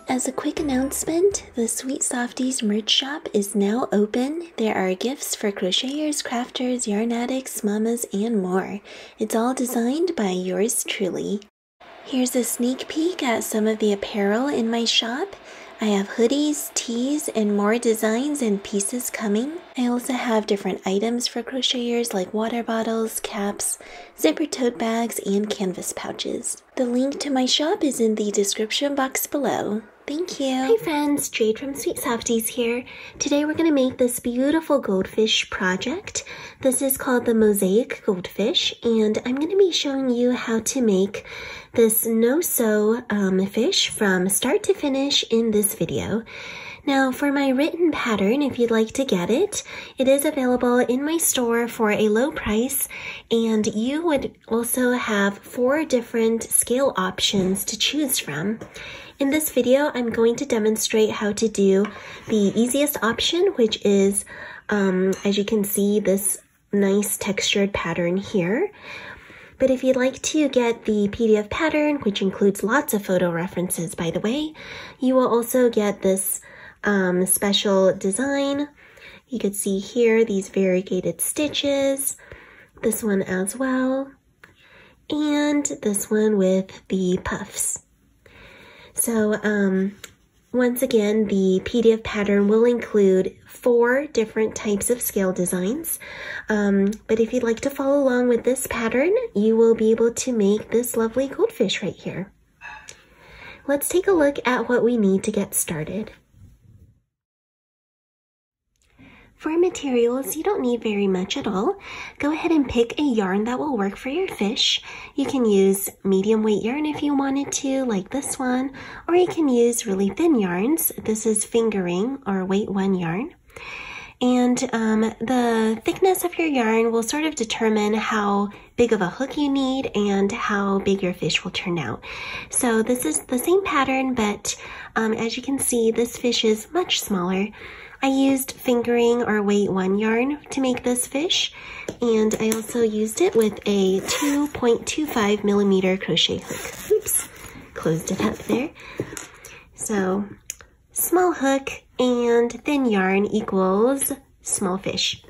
As a quick announcement, the Sweet Softies merch shop is now open. There are gifts for crocheters, crafters, yarn addicts, mamas, and more. It's all designed by yours truly. Here's a sneak peek at some of the apparel in my shop. I have hoodies, tees, and more designs and pieces coming. I also have different items for crocheters like water bottles, caps, zipper tote bags, and canvas pouches. The link to my shop is in the description box below. Thank you. Hi friends, Jade from Sweet Softies here. Today we're going to make this beautiful goldfish project. This is called the Mosaic Goldfish, and I'm going to be showing you how to make this no-sew fish from start to finish in this video. Now for my written pattern, if you'd like to get it, it is available in my store for a low price, and you would also have 4 different scale options to choose from. In this video, I'm going to demonstrate how to do the easiest option, which is, as you can see, this nice textured pattern here. But if you'd like to get the PDF pattern, which includes lots of photo references, by the way, you will also get this special design. You could see here these variegated stitches, this one as well, and this one with the puffs. So once again, the PDF pattern will include 4 different types of scale designs. But if you'd like to follow along with this pattern, you will be able to make this lovely goldfish right here. Let's take a look at what we need to get started. For materials, you don't need very much at all. Go ahead and pick a yarn that will work for your fish. You can use medium weight yarn if you wanted to, like this one, or you can use really thin yarns. This is fingering or weight 1 yarn. And the thickness of your yarn will sort of determine how big of a hook you need and how big your fish will turn out. So this is the same pattern, but as you can see, this fish is much smaller. I used fingering or weight 1 yarn to make this fish, and I also used it with a 2.25 millimeter crochet hook. Oops, closed it up there. So small hook and thin yarn equals small fish.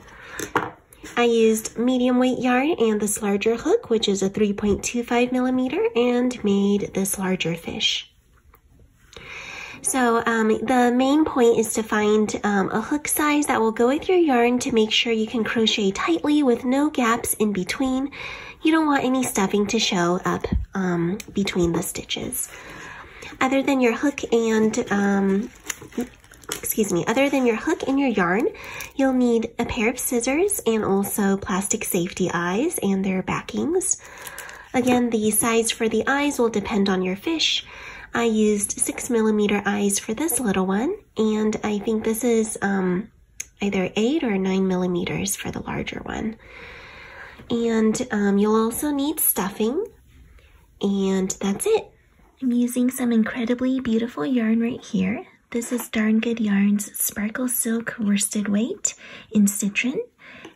I used medium weight yarn and this larger hook, which is a 3.25 millimeter, and made this larger fish. So the main point is to find a hook size that will go with your yarn to make sure you can crochet tightly with no gaps in between. You don't want any stuffing to show up between the stitches. Other than your hook and other than your hook and your yarn, you'll need a pair of scissors and also plastic safety eyes and their backings. Again, the size for the eyes will depend on your fish. I used 6 millimeter eyes for this little one, and I think this is either 8 or 9 millimeters for the larger one. And you'll also need stuffing, and that's it. I'm using some incredibly beautiful yarn right here. This is Darn Good Yarn's Sparkle Silk Worsted Weight in Citron,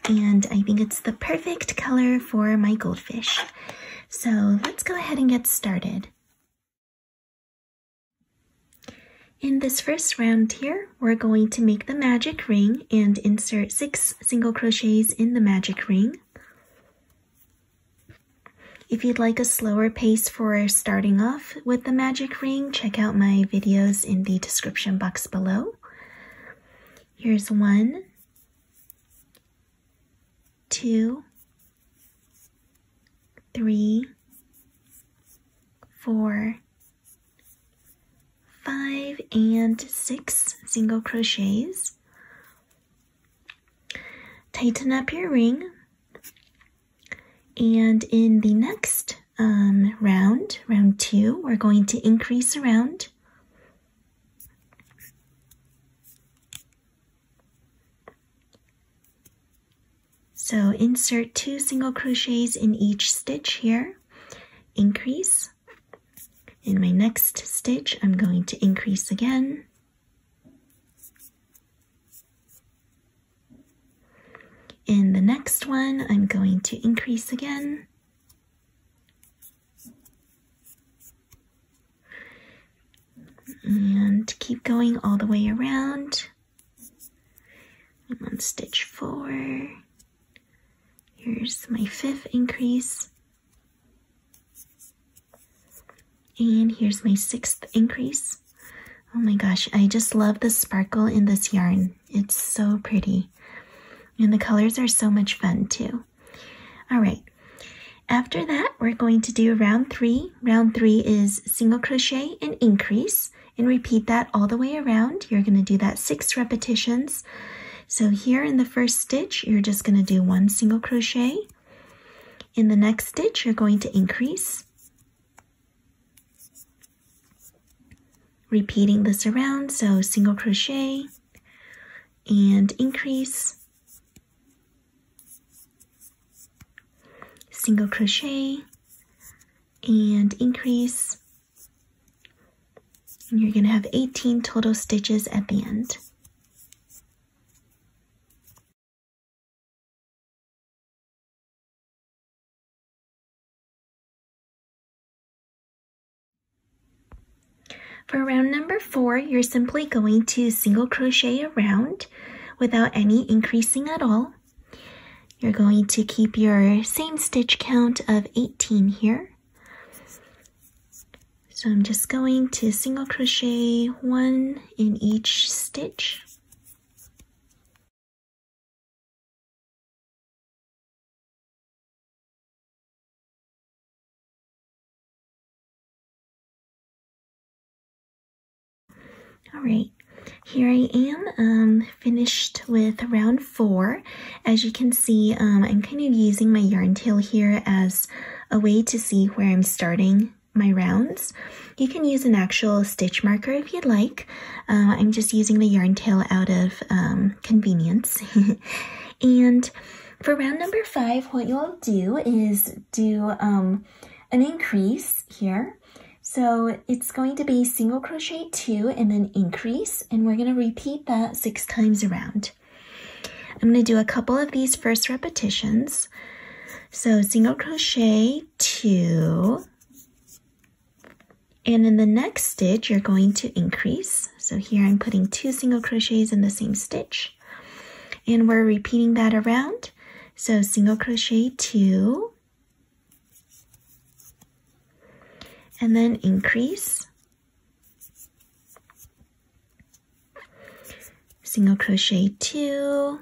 and I think it's the perfect color for my goldfish. So let's go ahead and get started. In this first round here, we're going to make the magic ring and insert 6 single crochets in the magic ring. If you'd like a slower pace for starting off with the magic ring, check out my videos in the description box below. Here's 1, 2, 3, 4, 5, and 6 single crochets. Tighten up your ring, and in the next round 2, we're going to increase around. So insert 2 single crochets in each stitch here, increase. In my next stitch, I'm going to increase again. In the next one, I'm going to increase again. And keep going all the way around. I'm on stitch 4. Here's my 5th increase. And here's my 6th increase. Oh my gosh, I just love the sparkle in this yarn. It's so pretty. And the colors are so much fun too. All right, after that, we're going to do round 3. Round 3 is single crochet and increase, and repeat that all the way around. You're gonna do that 6 repetitions. So here in the first stitch, you're just gonna do 1 single crochet. In the next stitch, you're going to increase. Repeating this around, so single crochet and increase, single crochet and increase, and you're going to have 18 total stitches at the end. For round number 4, you're simply going to single crochet around without any increasing at all. You're going to keep your same stitch count of 18 here. So I'm just going to single crochet 1 in each stitch. All right, here I am finished with round 4. As you can see, I'm kind of using my yarn tail here as a way to see where I'm starting my rounds. You can use an actual stitch marker if you'd like. I'm just using the yarn tail out of convenience. And for round number 5, what you'll do is do an increase here. So it's going to be single crochet 2 and then increase, and we're going to repeat that 6 times around. I'm going to do a couple of these first repetitions. So single crochet 2, and in the next stitch you're going to increase. So here I'm putting 2 single crochets in the same stitch, and we're repeating that around. So single crochet 2, and then increase, single crochet 2,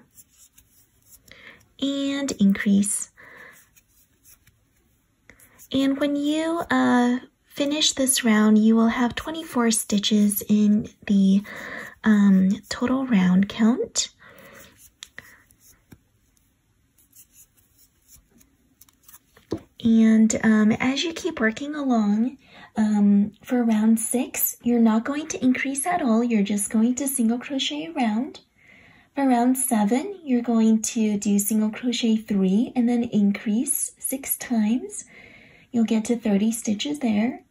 and increase. And when you finish this round, you will have 24 stitches in the total round count. And as you keep working along, for round 6, you're not going to increase at all. You're just going to single crochet around. For round 7, you're going to do single crochet 3 and then increase 6 times. You'll get to 30 stitches there.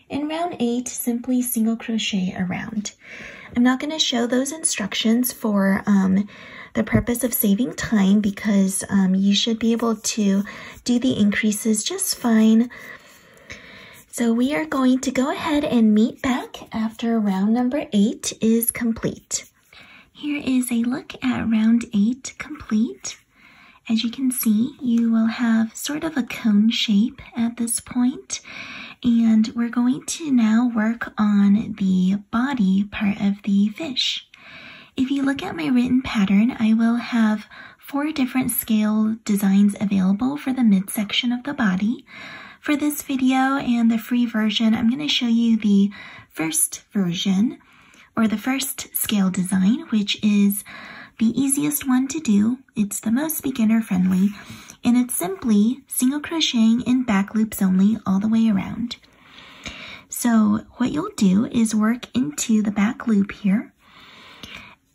In round 8, simply single crochet around. I'm not going to show those instructions for the purpose of saving time, because you should be able to do the increases just fine. So we are going to go ahead and meet back after round number 8 is complete. Here is a look at round 8 complete. As you can see, you will have sort of a cone shape at this point, and we're going to now work on the body part of the fish. If you look at my written pattern, I will have 4 different scale designs available for the midsection of the body. For this video and the free version, I'm going to show you the first version, or the first scale design, which is the easiest one to do. It's the most beginner friendly, and it's simply single crocheting in back loops only all the way around. So what you'll do is work into the back loop here.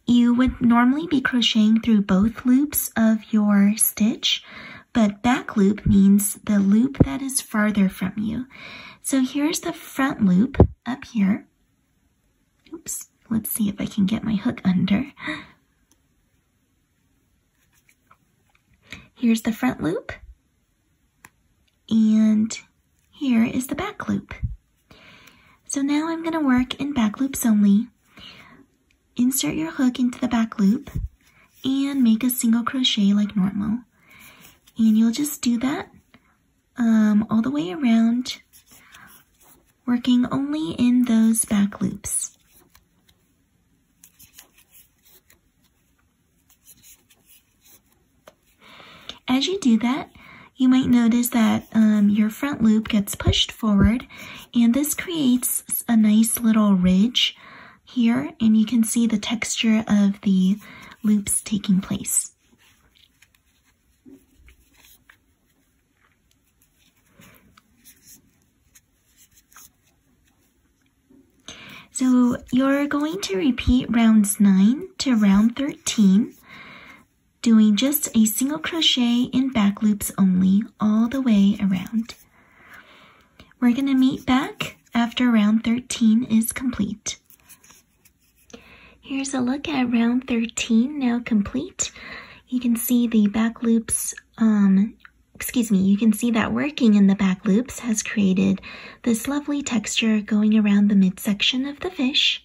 You would normally be crocheting through both loops of your stitch, but back loop means the loop that is farther from you. So here's the front loop up here. Oops, let's see if I can get my hook under. Here's the front loop, and here is the back loop. So now I'm going to work in back loops only. Insert your hook into the back loop and make a single crochet like normal. And you'll just do that all the way around, working only in those back loops. As you do that, you might notice that your front loop gets pushed forward, and this creates a nice little ridge here, and you can see the texture of the loops taking place. So you're going to repeat rounds 9 to round 13, doing just a single crochet in back loops only all the way around. We're going to meet back after round 13 is complete. Here's a look at round 13 now complete. You can see the back loops, you can see that working in the back loops has created this lovely texture going around the midsection of the fish.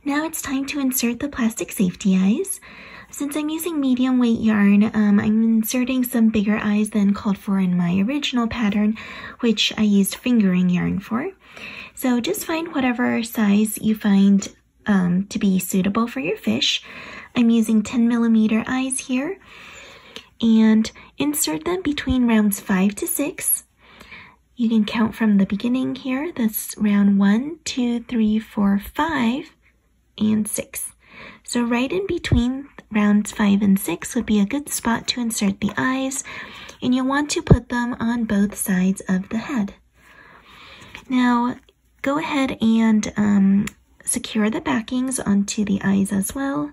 Now it's time to insert the plastic safety eyes. Since I'm using medium weight yarn, I'm inserting some bigger eyes than called for in my original pattern, which I used fingering yarn for. So just find whatever size you find to be suitable for your fish. I'm using 10mm eyes here, and insert them between rounds 5 to 6. You can count from the beginning here. That's round 1, 2, 3, 4, 5, and 6. So right in between rounds 5 and 6 would be a good spot to insert the eyes, and you'll want to put them on both sides of the head. Now go ahead and secure the backings onto the eyes as well.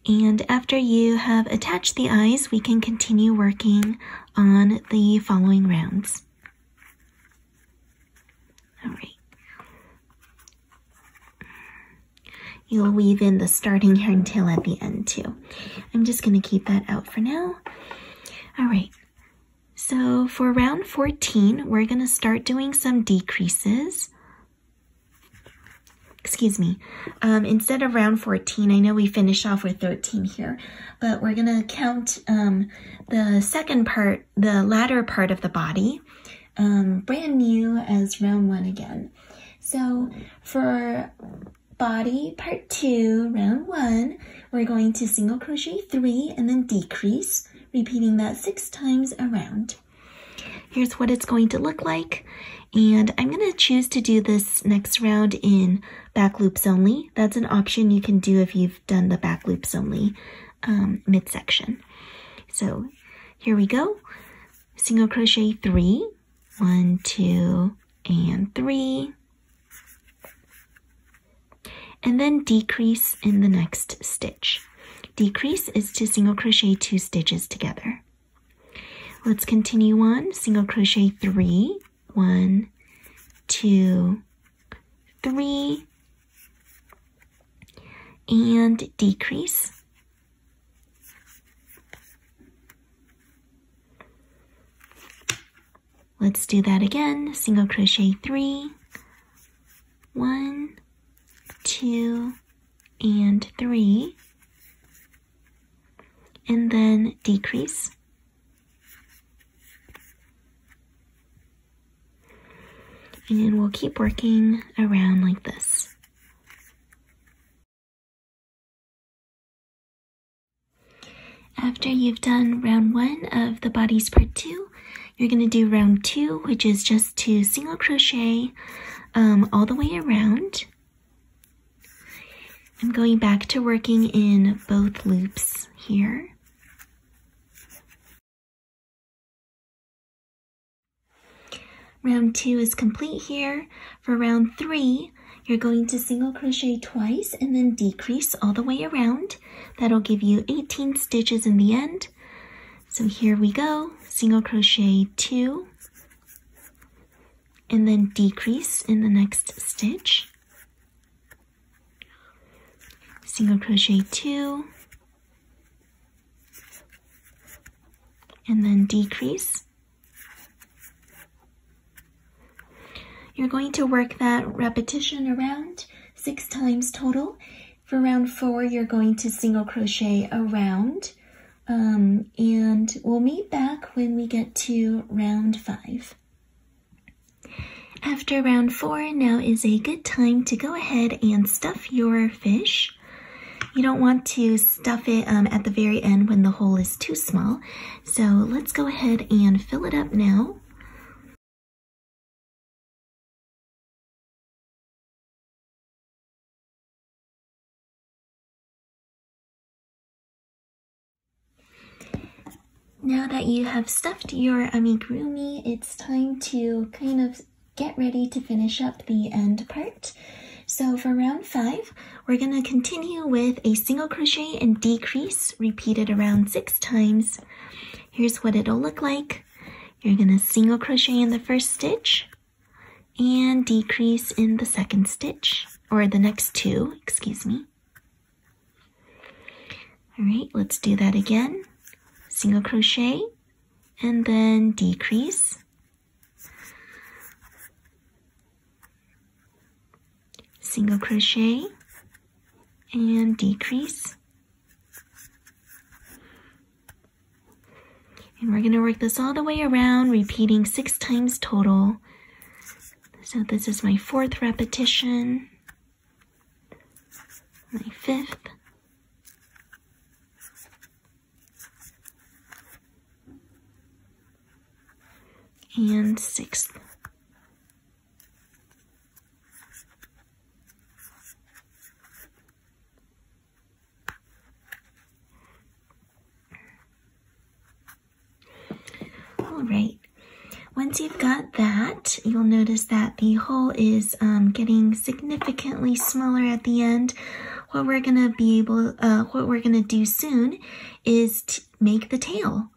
And after you have attached the eyes, we can continue working on the following rounds. All right. You'll weave in the starting yarn tail at the end too. I'm just going to keep that out for now. All right. So for round 14, we're going to start doing some decreases. Excuse me, instead of round 14, I know we finished off with 13 here, but we're gonna count the second part, the latter part of the body, brand new as round 1 again. So for body part 2, round 1, we're going to single crochet 3 and then decrease, repeating that 6 times around. Here's what it's going to look like, and I'm going to choose to do this next round in back loops only. That's an option you can do if you've done the back loops only midsection. So here we go. Single crochet 3, 1, 2, and 3, and then decrease in the next stitch. Decrease is to single crochet 2 stitches together. Let's continue on. Single crochet 3, 1, 2, 3, and decrease. Let's do that again. Single crochet 3, 1, 2, and 3, and then decrease. And we'll keep working around like this. After you've done round 1 of the body's part 2, you're going to do round 2, which is just to single crochet all the way around. I'm going back to working in both loops here. Round 2 is complete here. For round 3, you're going to single crochet twice and then decrease all the way around. That'll give you 18 stitches in the end. So here we go. Single crochet 2 and then decrease in the next stitch. Single crochet 2 and then decrease. You're going to work that repetition around 6 times total. For round 4, you're going to single crochet around, and we'll meet back when we get to round 5. After round 4, now is a good time to go ahead and stuff your fish. You don't want to stuff it at the very end when the hole is too small. So let's go ahead and fill it up now. Now that you have stuffed your amigurumi, it's time to kind of get ready to finish up the end part. So for round 5, we're going to continue with a single crochet and decrease, repeated around 6 times. Here's what it'll look like. You're going to single crochet in the first stitch and decrease in the second stitch, or the next 2, excuse me. All right, let's do that again. Single crochet and then decrease. Single crochet and decrease. And we're going to work this all the way around, repeating 6 times total. So this is my 4th repetition, my 5th, and 6th. All right. Once you've got that, you'll notice that the hole is getting significantly smaller at the end. What we're gonna do soon is to make the tail.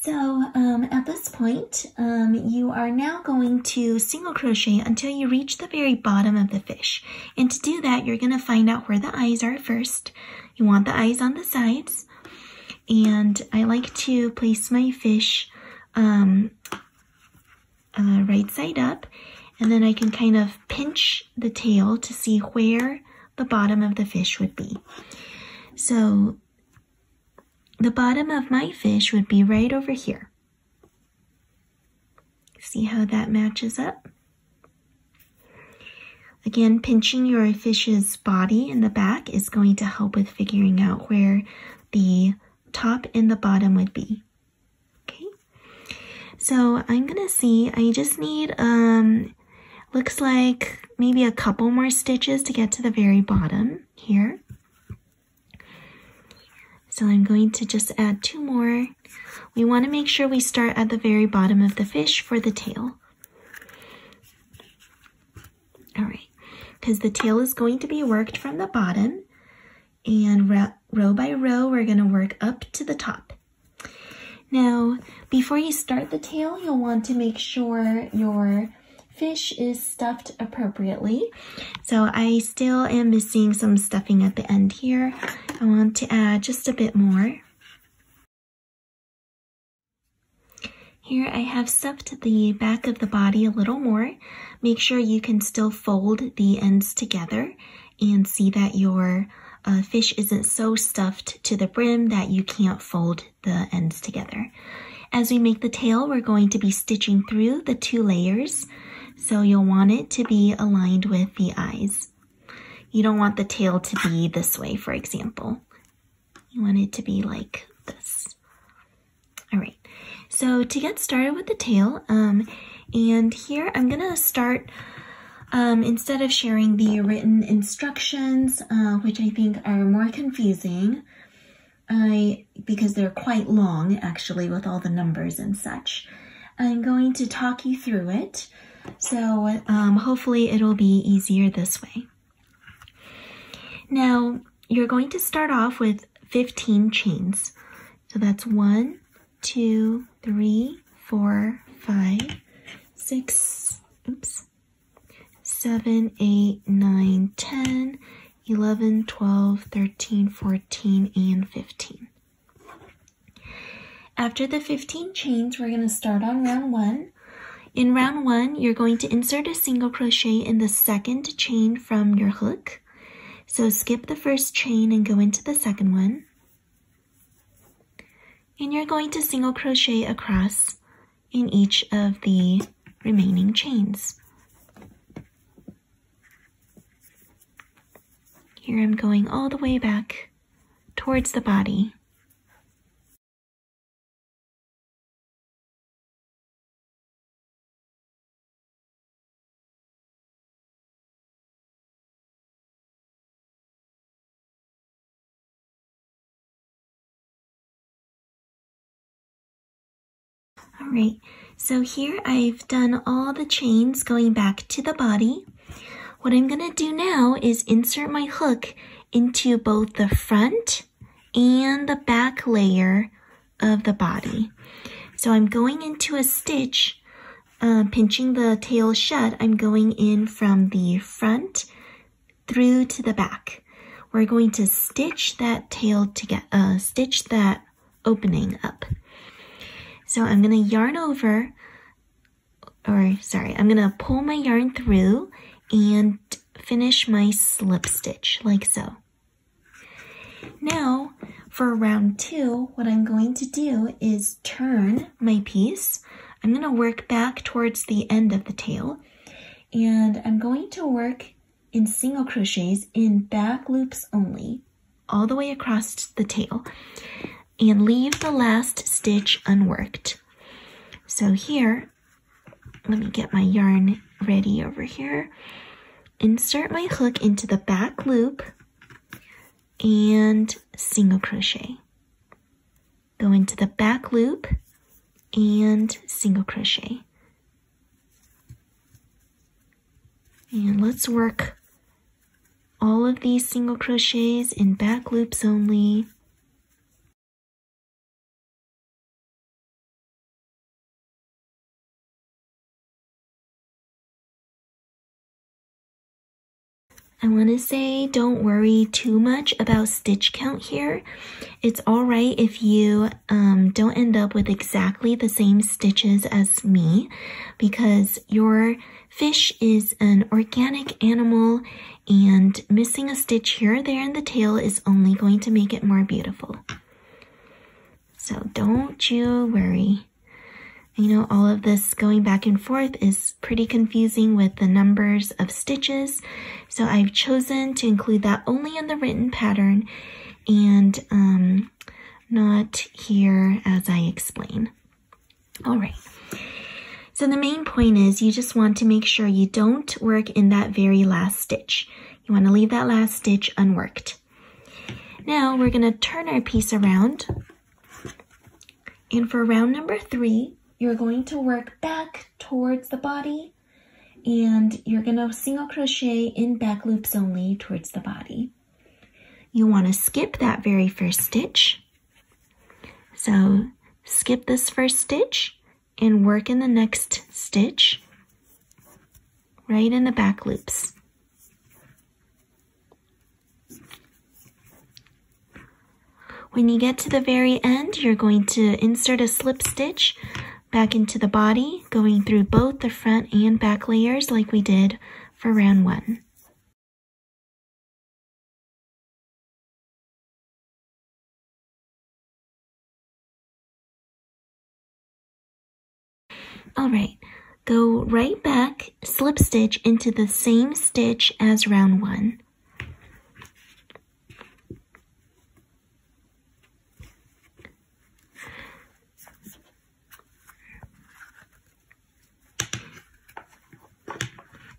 So at this point, you are now going to single crochet until you reach the very bottom of the fish. And to do that, you're going to find out where the eyes are first. You want the eyes on the sides. And I like to place my fish right side up. And then I can kind of pinch the tail to see where the bottom of the fish would be. So the bottom of my fish would be right over here. See how that matches up? Again, pinching your fish's body in the back is going to help with figuring out where the top and the bottom would be. Okay, so I'm gonna see, I just need, looks like maybe a couple more stitches to get to the very bottom here. So I'm going to just add 2 more. We want to make sure we start at the very bottom of the fish for the tail. All right, because the tail is going to be worked from the bottom, and row by row, we're going to work up to the top. Now, before you start the tail, you'll want to make sure your fish is stuffed appropriately. So I still am missing some stuffing at the end here. I want to add just a bit more. Here I have stuffed the back of the body a little more. Make sure you can still fold the ends together and see that your fish isn't so stuffed to the brim that you can't fold the ends together. As we make the tail, we're going to be stitching through the 2 layers. So you'll want it to be aligned with the eyes. You don't want the tail to be this way, for example. You want it to be like this. All right, so to get started with the tail, and here I'm gonna start, instead of sharing the written instructions, which I think are more confusing, because they're quite long actually with all the numbers and such, I'm going to talk you through it. So hopefully it'll be easier this way. Now, you're going to start off with 15 chains. So that's 1, 2, 3, 4, 5, 6, 7, 8, 9, 10, 11, 12, 13, 14, and 15. After the 15 chains, we're going to start on round 1. In round 1, you're going to insert a single crochet in the second chain from your hook. So skip the first chain and go into the second one. And you're going to single crochet across in each of the remaining chains. Here I'm going all the way back towards the body. Alright, so here I've done all the chains going back to the body. What I'm going to do now is insert my hook into both the front and the back layer of the body. So I'm going into a stitch, pinching the tail shut. I'm going in from the front through to the back. We're going to stitch that tail together, stitch that opening up. So I'm going to yarn over, I'm going to pull my yarn through and finish my slip stitch like so. Now for round 2, what I'm going to do is turn my piece. I'm going to work back towards the end of the tail, and I'm going to work in single crochets in back loops only, all the way across the tail, and leave the last stitch unworked. So here, let me get my yarn ready over here. Insert my hook into the back loop and single crochet. Go into the back loop and single crochet. And let's work all of these single crochets in back loops only. I want to say don't worry too much about stitch count here. It's alright if you don't end up with exactly the same stitches as me, because your fish is an organic animal and missing a stitch here or there in the tail is only going to make it more beautiful. So don't you worry. You know, all of this going back and forth is pretty confusing with the numbers of stitches, so I've chosen to include that only in the written pattern and not here as I explain. Alright, so the main point is you just want to make sure you don't work in that very last stitch. You want to leave that last stitch unworked. Now we're going to turn our piece around, and for round number 3, you're going to work back towards the body, and you're going to single crochet in back loops only towards the body. You want to skip that very first stitch. So skip this first stitch and work in the next stitch right in the back loops. When you get to the very end, you're going to insert a slip stitch back into the body, going through both the front and back layers like we did for round 1. Alright, go right back, slip stitch into the same stitch as round 1.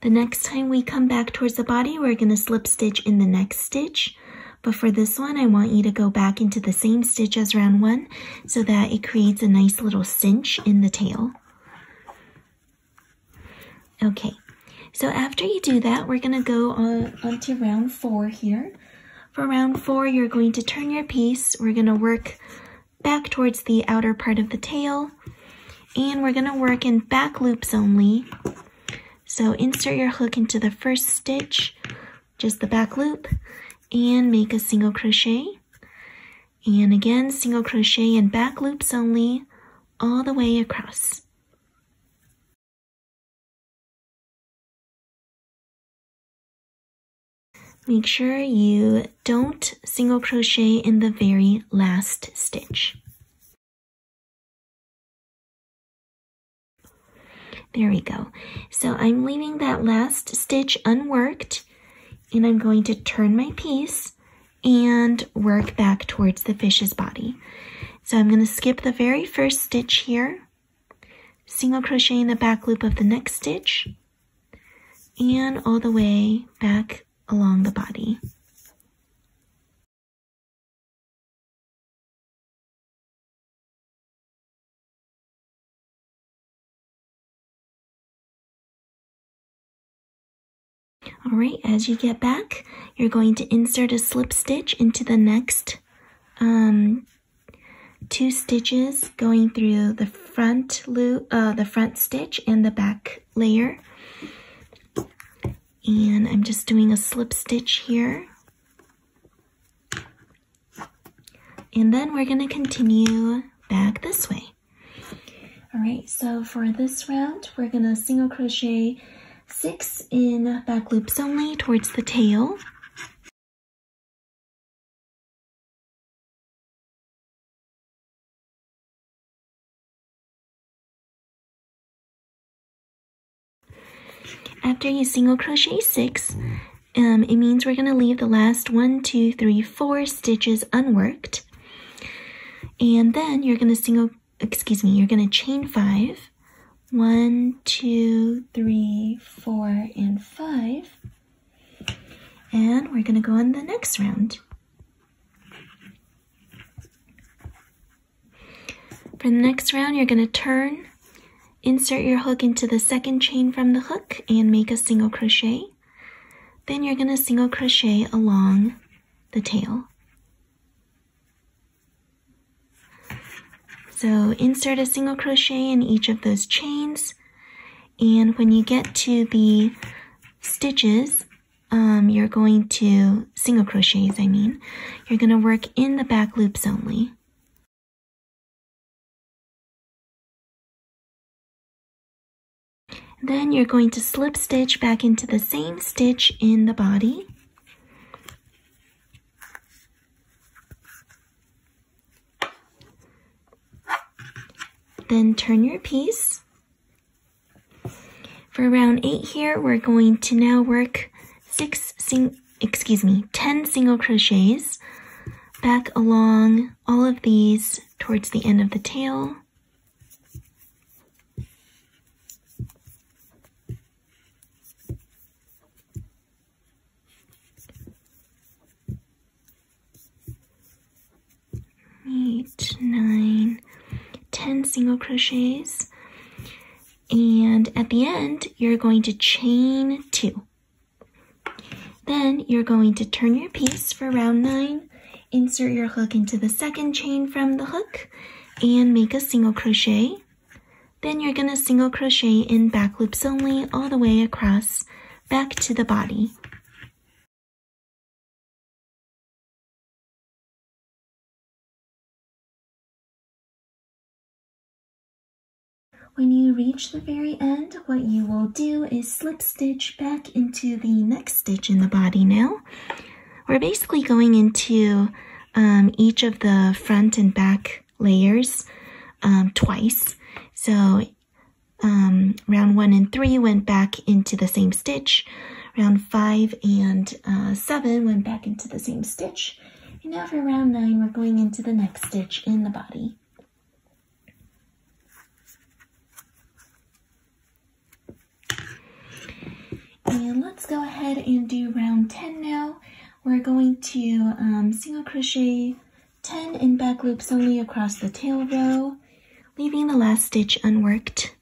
The next time we come back towards the body, we're going to slip stitch in the next stitch. But for this one, I want you to go back into the same stitch as round 1 so that it creates a nice little cinch in the tail. Okay, so after you do that, we're going to go on to round 4 here. For round 4, you're going to turn your piece. We're going to work back towards the outer part of the tail, and we're going to work in back loops only. So insert your hook into the first stitch, just the back loop, and make a single crochet. And again, single crochet in back loops only, all the way across. make sure you don't single crochet in the very last stitch. There we go. So I'm leaving that last stitch unworked, and I'm going to turn my piece and work back towards the fish's body. So I'm going to skip the very first stitch here, single crochet in the back loop of the next stitch, and all the way back along the body. All right, as you get back, you're going to insert a slip stitch into the next 2 stitches going through the front loop, the front stitch and the back layer. And I'm just doing a slip stitch here. And then we're going to continue back this way. All right, so for this round, we're going to single crochet 6 in back loops only towards the tail. After you single crochet 6, it means we're going to leave the last 1, 2, 3, 4 stitches unworked. And then you're going to you're going to chain 5. 1, 2, 3, 4, and 5. And we're going to go on the next round. For the next round, you're going to turn, insert your hook into the second chain from the hook, and make a single crochet. Then you're going to single crochet along the tail. So insert a single crochet in each of those chains, and when you get to the stitches, you're going to, single crochets I mean, you're going to work in the back loops only. Then you're going to slip stitch back into the same stitch in the body. Then turn your piece. For round 8 here, we're going to now work 10 single crochets back along all of these towards the end of the tail. Eight, 9, 10 single crochets, and at the end you're going to chain 2. Then you're going to turn your piece for round 9, insert your hook into the second chain from the hook, and make a single crochet. Then you're going to single crochet in back loops only all the way across back to the body. When you reach the very end, what you will do is slip stitch back into the next stitch in the body now. We're basically going into each of the front and back layers twice. So round 1 and 3 went back into the same stitch. Round 5 and 7 went back into the same stitch. And now for round 9, we're going into the next stitch in the body. And let's go ahead and do round 10 now. We're going to single crochet 10 in back loops only across the tail row, leaving the last stitch unworked.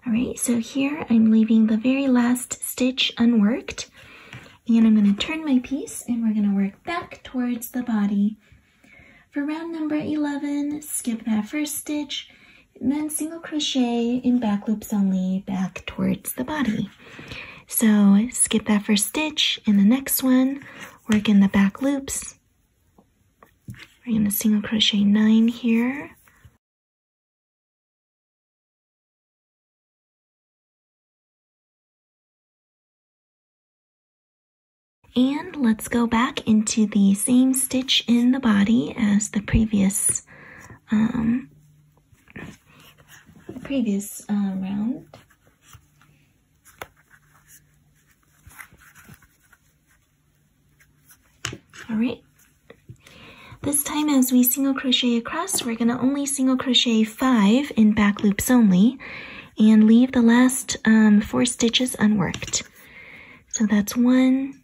Alright, so here I'm leaving the very last stitch unworked. And I'm going to turn my piece and we're going to work back towards the body. For round number 11, skip that first stitch, and then single crochet in back loops only back towards the body. So skip that first stitch in the next one, work in the back loops, We're going to single crochet 9 here. And let's go back into the same stitch in the body as the previous round. All right. This time as we single crochet across, we're going to only single crochet 5 in back loops only and leave the last 4 stitches unworked. So that's 1,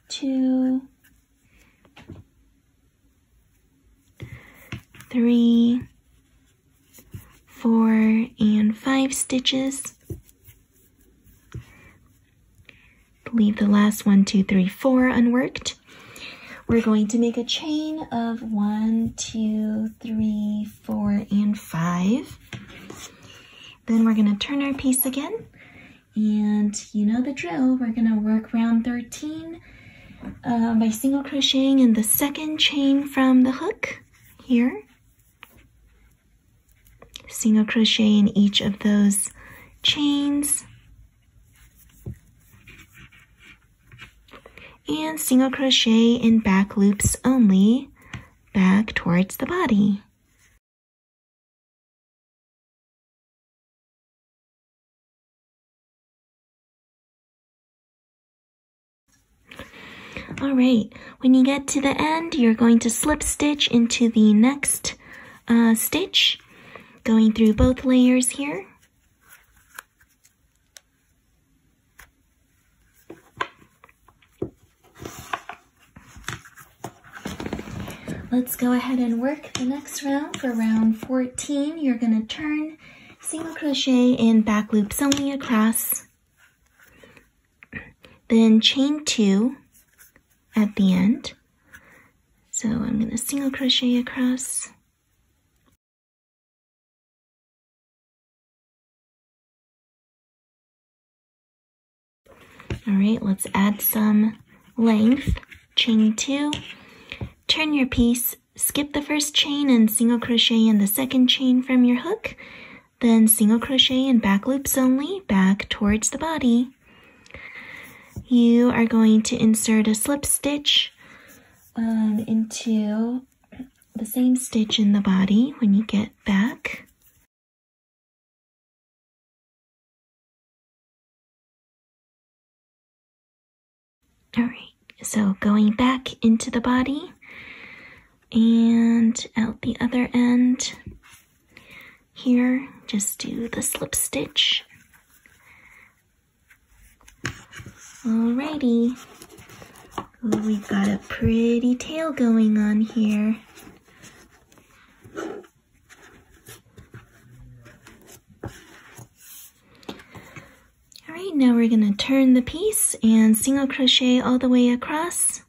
2, 3, 4, and 5 stitches. Leave the last 1, 2, 3, 4 unworked. We're going to make a chain of 1, 2, 3, 4, and 5. Then we're going to turn our piece again. And you know the drill, we're going to work round 13 by single crocheting in the second chain from the hook here. Single crochet in each of those chains. And single crochet in back loops only, back towards the body. All right, when you get to the end, you're going to slip stitch into the next stitch, going through both layers here. Let's go ahead and work the next round. For round 14, you're going to turn, single crochet in back loops only across, then chain 2 at the end. So I'm going to single crochet across, all right, let's add some length, chain 2. Turn your piece, skip the first chain and single crochet in the second chain from your hook, then single crochet in back loops only, back towards the body. You are going to insert a slip stitch into the same stitch in the body when you get back. All right, so going back into the body, and out the other end here, just do the slip stitch. Alrighty, ooh, we've got a pretty tail going on here. Alright, now we're going to turn the piece and single crochet all the way across.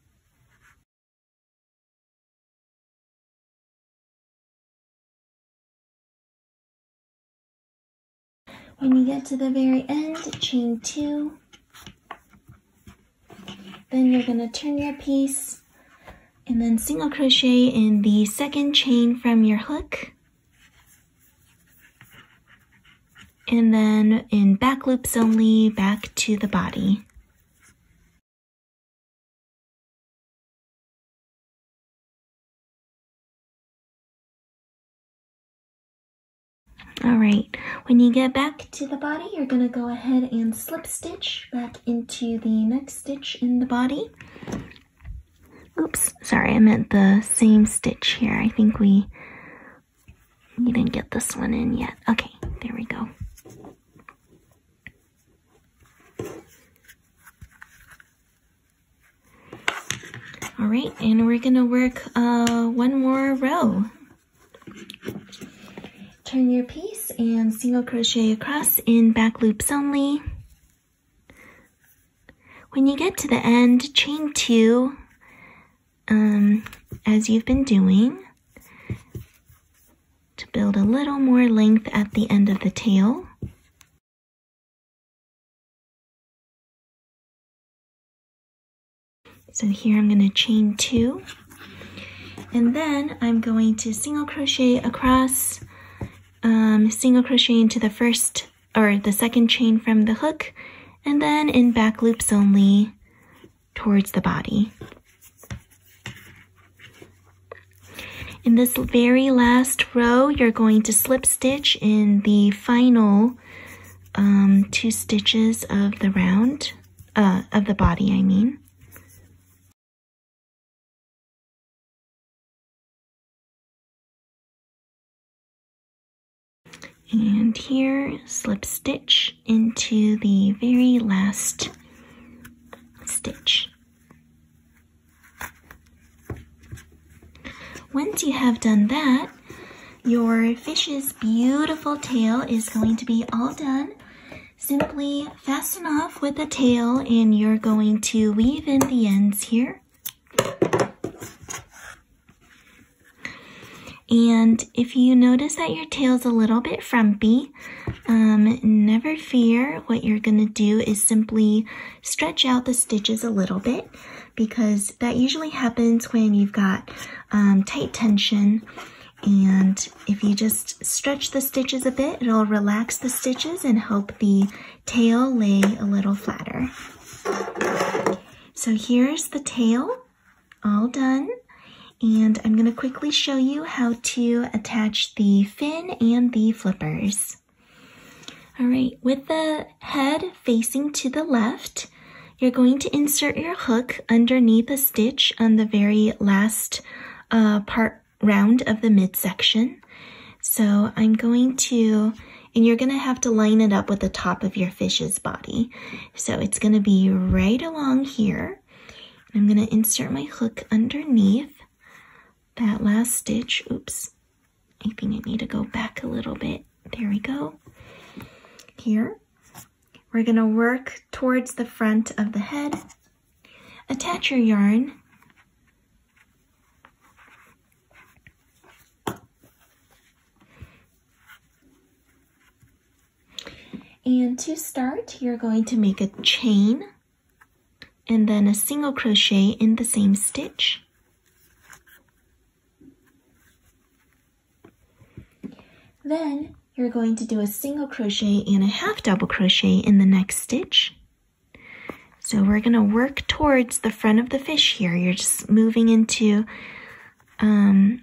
When you get to the very end, chain 2. Then you're going to turn your piece and then single crochet in the second chain from your hook. And then in back loops only, back to the body. All right, when you get back to the body, you're going to go ahead and slip stitch back into the next stitch in the body. Oops, sorry, I meant the same stitch here. I think we didn't get this one in yet. Okay, there we go. All right, and we're going to work one more row. Turn your piece and single crochet across in back loops only. When you get to the end, chain 2, as you've been doing, to build a little more length at the end of the tail. So here I'm going to chain 2. And then I'm going to single crochet across, single crochet into the first or the second chain from the hook, and then in back loops only towards the body. In this very last row, you're going to slip stitch in the final 2 stitches of the round, of the body, I mean. And here, slip stitch into the very last stitch. Once you have done that, your fish's beautiful tail is going to be all done. Simply fasten off with the tail and you're going to weave in the ends here. And if you notice that your tail's a little bit frumpy, never fear. What you're going to do is simply stretch out the stitches a little bit, because that usually happens when you've got tight tension. And if you just stretch the stitches a bit, it'll relax the stitches and help the tail lay a little flatter. So here's the tail, all done. And I'm going to quickly show you how to attach the fin and the flippers. All right, with the head facing to the left, you're going to insert your hook underneath a stitch on the very last round of the midsection. So I'm going to, and you're going to have to line it up with the top of your fish's body. So it's going to be right along here. I'm going to insert my hook underneath that last stitch. Oops, I think I need to go back a little bit. There we go. Here, we're going to work towards the front of the head. Attach your yarn. And to start, you're going to make a chain and then a single crochet in the same stitch. Then you're going to do a single crochet and a half double crochet in the next stitch. So we're going to work towards the front of the fish here. You're just moving into the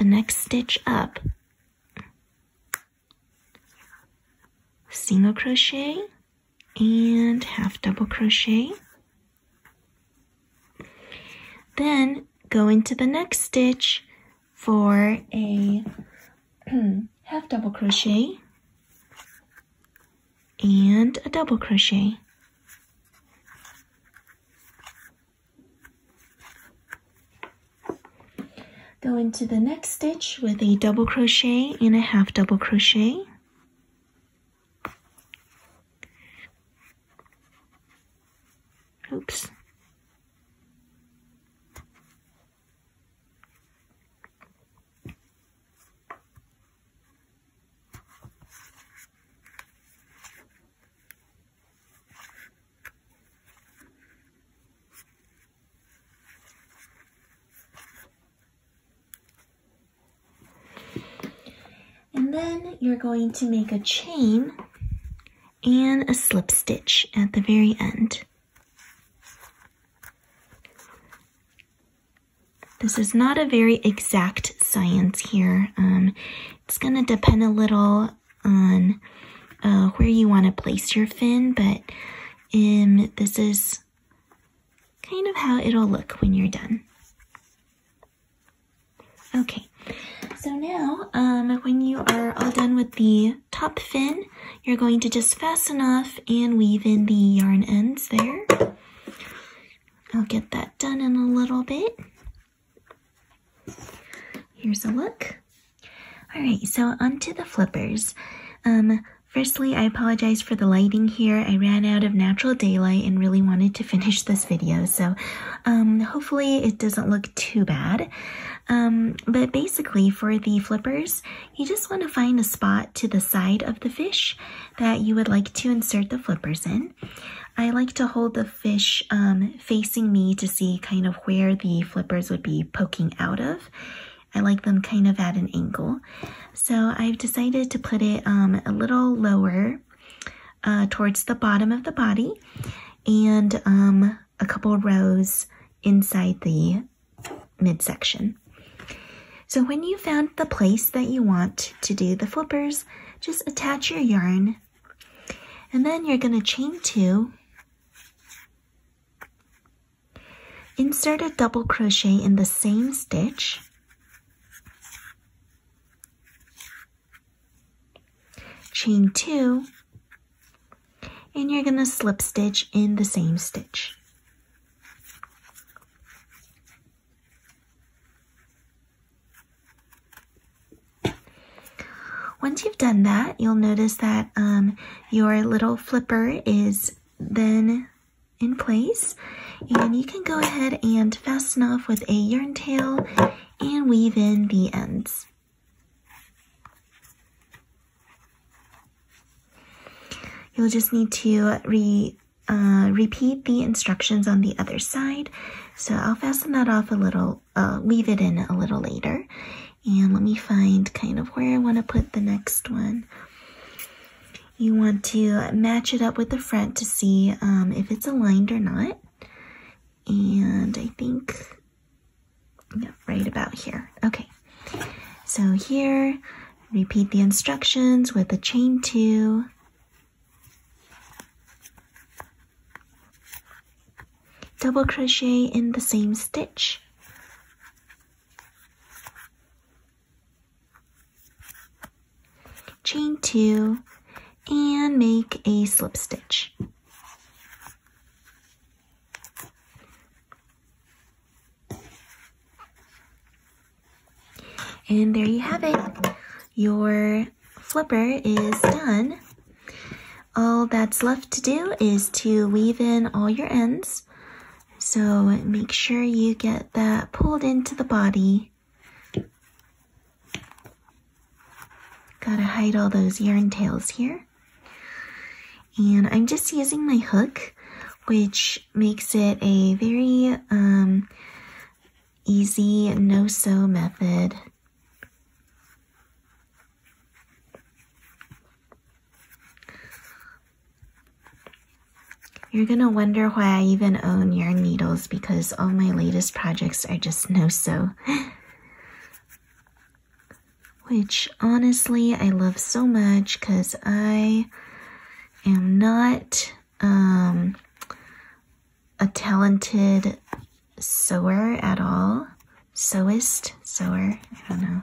next stitch up. Single crochet and half double crochet. Then go into the next stitch for a half double crochet and a double crochet. Go into the next stitch with a double crochet and a half double crochet. Oops. And then you're going to make a chain and a slip stitch at the very end. This is not a very exact science here. It's going to depend a little on where you want to place your fin, but this is kind of how it'll look when you're done. Okay, so now when you are all done with the top fin, you're going to just fasten off and weave in the yarn ends there. I'll get that done in a little bit. Here's a look. All right, so onto the flippers. Firstly, I apologize for the lighting here. I ran out of natural daylight and really wanted to finish this video, so hopefully it doesn't look too bad. But basically for the flippers, you just want to find a spot to the side of the fish that you would like to insert the flippers in. I like to hold the fish facing me to see kind of where the flippers would be poking out of. I like them kind of at an angle. So I've decided to put it a little lower towards the bottom of the body and a couple rows inside the midsection. So when you found the place that you want to do the flippers, just attach your yarn, and then you're going to chain 2, insert a double crochet in the same stitch, chain 2, and you're going to slip stitch in the same stitch. Once you've done that, you'll notice that your little flipper is then in place, and you can go ahead and fasten off with a yarn tail and weave in the ends. You'll just need to repeat the instructions on the other side. So I'll fasten that off a little, weave it in a little later. And let me find kind of where I want to put the next one. You want to match it up with the front to see if it's aligned or not. And I think, yeah, right about here. Okay, so here, repeat the instructions with a chain 2. Double crochet in the same stitch. Chain 2 and make a slip stitch. And there you have it. Your flipper is done. All that's left to do is to weave in all your ends. So make sure you get that pulled into the body. Gotta hide all those yarn tails here. And I'm just using my hook, which makes it a very easy no-sew method. You're gonna wonder why I even own yarn needles, because all my latest projects are just no-sew. Which honestly I love so much, because I am not a talented sewer at all. Sewer, I don't know.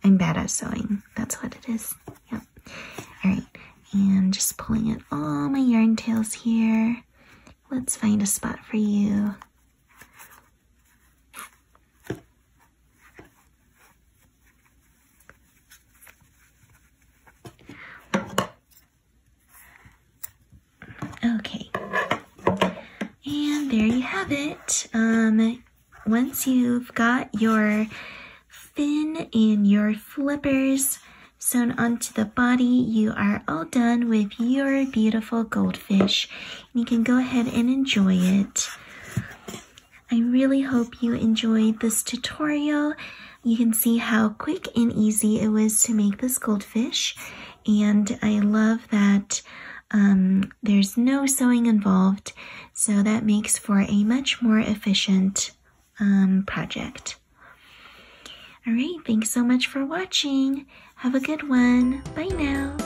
I'm bad at sewing, that's what it is. Yep. Alright, and just pulling in all my yarn tails here. Let's find a spot for you. Okay, and there you have it. Once you've got your fin and your flippers sewn onto the body, you are all done with your beautiful goldfish. You can go ahead and enjoy it. I really hope you enjoyed this tutorial. You can see how quick and easy it was to make this goldfish, and I love that there's no sewing involved, so that makes for a much more efficient project. Alright, thanks so much for watching. Have a good one. Bye now.